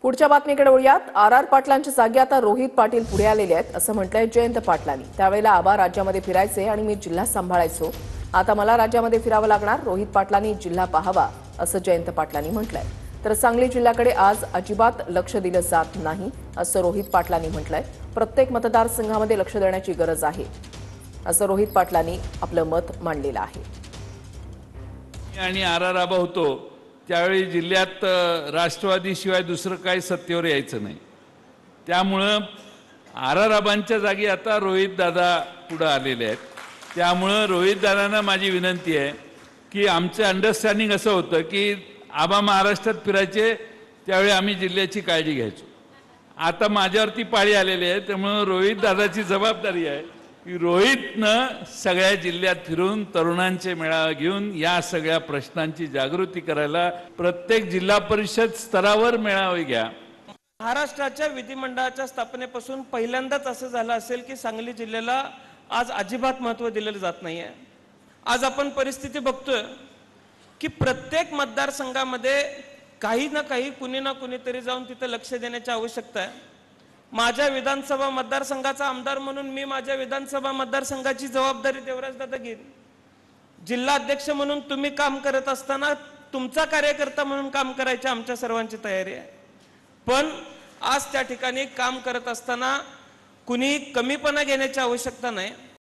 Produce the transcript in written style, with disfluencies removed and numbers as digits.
पुढच्या बातमीकडे वळूयात। आर पाटलांच्या जागी आता रोहित पाटील पुढे आलेले आहेत असं म्हटलंय जयंत पाटलांनी। त्यावेळेला आबा राज्यामध्ये फिरायचे आणि मी जिल्हा सांभाळायचो, आता मला राज्यामध्ये फिरावं लागणार, रोहित पाटलांनी जिल्हा पाहावा असं जयंत पाटलांनी म्हटलंय। तर सांगली जिल्ह्याकडे आज अजिबात लक्ष दिलं जात नाही असं रोहित पाटलांनी म्हटलंय। प्रत्येक मतदारसंघामध्ये लक्ष देण्याची गरज आहे असं रोहित पाटलांनी आपलं मत मांडलेलं आहे। आणि आबा होतो त्यावेळी जिल्ह्यात राष्ट्रवादीशिवाय दुसरं काही सत्तेवर यायचं नाही, त्यामुळं आबांच्या जागी आता रोहित दादा पुढे आलेले आहेत। त्यामुळं रोहित दादांना माझी विनंती आहे की आमचं अंडरस्टँडिंग असं होतं की आबा महाराष्ट्रात फिरायचे त्यावेळी आम्ही जिल्ह्याची काळजी घ्यायचो। आता माझ्यावरती पाळी आलेली आहे, त्यामुळे रोहित दादाची जबाबदारी आहे की रोहितनं सगळ्या जिल्ह्यात फिरून तरुणांचे मेळावे घेऊन या सगळ्या प्रश्नांची जागृती करायला प्रत्येक जिल्हा परिषद स्तरावर मेळावे घ्या। महाराष्ट्राच्या विधिमंडळाच्या स्थापनेपासून पहिल्यांदाच असं झालं असेल की सांगली जिल्ह्याला आज अजिबात महत्त्व दिलेलं जात नाहीये। आज आपण परिस्थिती बघतोय की प्रत्येक मतदारसंघामध्ये काही ना काही कुणी ना कुणीतरी जाऊन तिथे लक्ष देण्याची आवश्यकता आहे। माझ्या विधानसभा मतदारसंघाचा आमदार म्हणून मी माझ्या विधानसभा मतदारसंघाची जबाबदारी देवराज दादा घेईन। जिल्हा अध्यक्ष म्हणून तुम्ही काम करत असताना तुमचा कार्यकर्ता म्हणून काम करायची आमच्या सर्वांची तयारी आहे। पण आज त्या ठिकाणी काम करत असताना कुणी कमीपणा घेण्याची आवश्यकता नाही।